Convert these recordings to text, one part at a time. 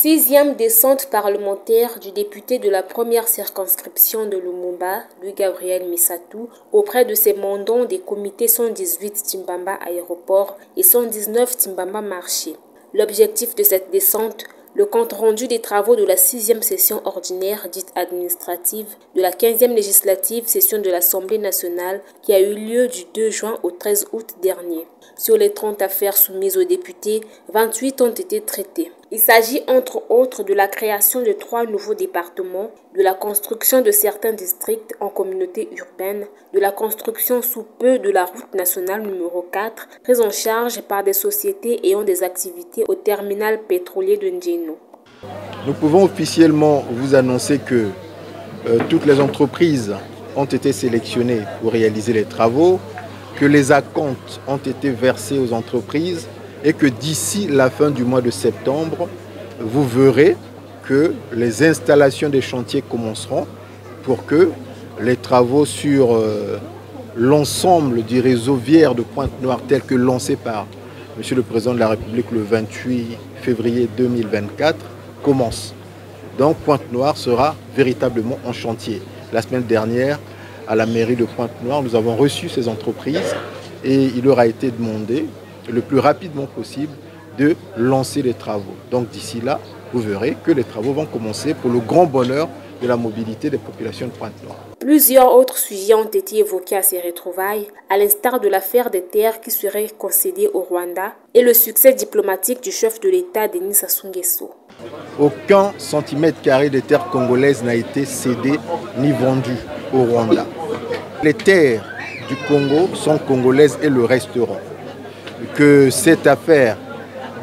Sixième descente parlementaire du député de la première circonscription de Lumumba, Louis-Gabriel Missatou, auprès de ses mandants des comités 118 Timbamba Aéroport et 119 Timbamba Marché. L'objectif de cette descente, le compte-rendu des travaux de la 6e session ordinaire dite administrative de la 15e législative session de l'Assemblée nationale qui a eu lieu du 2 juin au 13 août dernier. Sur les 30 affaires soumises aux députés, 28 ont été traitées. Il s'agit entre autres de la création de 3 nouveaux départements, de la construction de certains districts en communauté urbaine, de la construction sous peu de la route nationale numéro 4, prise en charge par des sociétés ayant des activités au terminal pétrolier de Njeno. Nous pouvons officiellement vous annoncer que toutes les entreprises ont été sélectionnées pour réaliser les travaux, que les acomptes ont été versés aux entreprises et que d'ici la fin du mois de septembre, vous verrez que les installations des chantiers commenceront pour que les travaux sur l'ensemble du réseau viaire de Pointe-Noire tel que lancé par M. le Président de la République le 28 février 2024 commencent. Donc Pointe-Noire sera véritablement en chantier. La semaine dernière, à la mairie de Pointe-Noire, nous avons reçu ces entreprises et il leur a été demandé le plus rapidement possible de lancer les travaux. Donc d'ici là, vous verrez que les travaux vont commencer pour le grand bonheur de la mobilité des populations de Pointe-Noire. Plusieurs autres sujets ont été évoqués à ces retrouvailles, à l'instar de l'affaire des terres qui seraient concédées au Rwanda et le succès diplomatique du chef de l'État, Denis Sassou Nguesso. Aucun centimètre carré des terres congolaises n'a été cédé ni vendu au Rwanda. Les terres du Congo sont congolaises et le resteront. Que cette affaire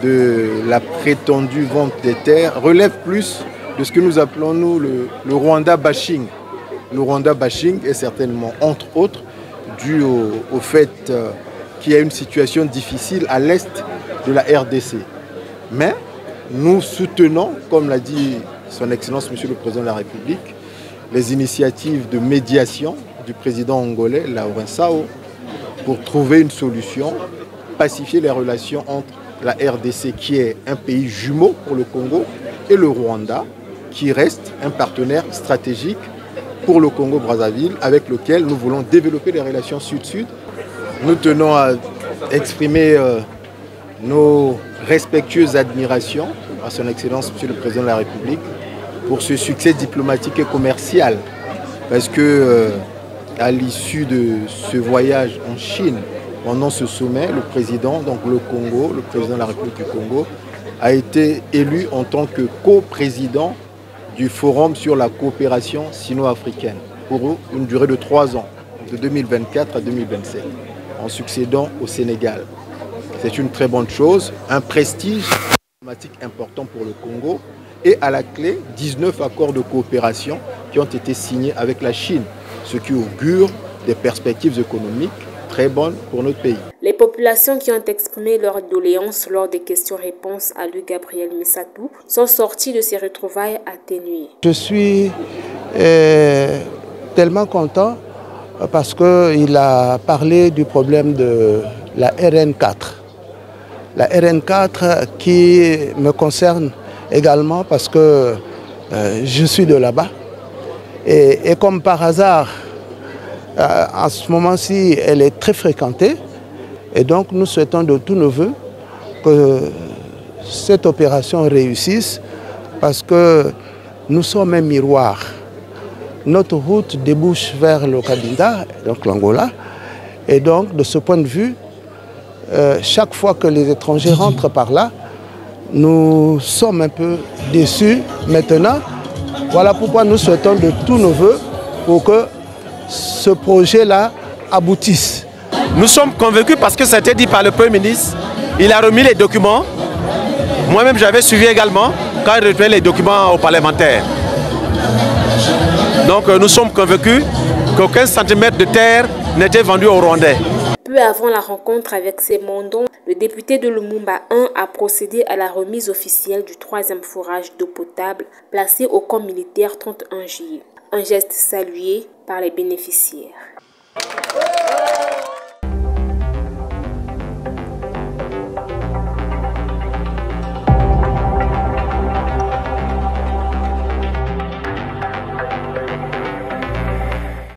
de la prétendue vente des terres relève plus de ce que nous appelons nous le Rwanda bashing. Le Rwanda bashing est certainement, entre autres, dû au fait qu'il y a une situation difficile à l'est de la RDC. Mais nous soutenons, comme l'a dit son Excellence Monsieur le Président de la République, les initiatives de médiation du président angolais, Laurent-Sao, pour trouver une solution, pacifier les relations entre la RDC, qui est un pays jumeau pour le Congo, et le Rwanda, qui reste un partenaire stratégique pour le Congo-Brazzaville, avec lequel nous voulons développer des relations sud-sud. Nous tenons à exprimer nos respectueuses admirations à son Excellence Monsieur le Président de la République pour ce succès diplomatique et commercial. Parce que à l'issue de ce voyage en Chine, pendant ce sommet, le président, donc le Congo, le président de la République du Congo, a été élu en tant que co-président du Forum sur la coopération sino-africaine pour une durée de 3 ans, de 2024 à 2027, en succédant au Sénégal. C'est une très bonne chose, un prestige diplomatique important pour le Congo et à la clé 19 accords de coopération qui ont été signés avec la Chine, ce qui augure des perspectives économiques très bonnes pour notre pays. Les populations qui ont exprimé leurs doléances lors des questions-réponses à Louis-Gabriel Missatou sont sorties de ces retrouvailles atténuées. Je suis tellement content parce qu'il a parlé du problème de la RN4. La RN4 qui me concerne également parce que je suis de là-bas. Et comme par hasard, en ce moment-ci, elle est très fréquentée. Et donc, nous souhaitons de tous nos voeux que cette opération réussisse parce que nous sommes un miroir. Notre route débouche vers le Cabinda, donc l'Angola. Et donc, de ce point de vue, chaque fois que les étrangers rentrent par là, nous sommes un peu déçus. Maintenant, voilà pourquoi nous souhaitons de tous nos voeux pour que ce projet-là aboutisse. Nous sommes convaincus parce que ça a été dit par le Premier ministre. Il a remis les documents. Moi-même, j'avais suivi également quand il remettait les documents aux parlementaires. Donc nous sommes convaincus qu'aucun centimètre de terre n'était vendu aux Rwandais. Peu avant la rencontre avec ses mandants, le député de Lumumba 1 a procédé à la remise officielle du 3e forage d'eau potable placé au camp militaire 31 juillet. Un geste salué par les bénéficiaires.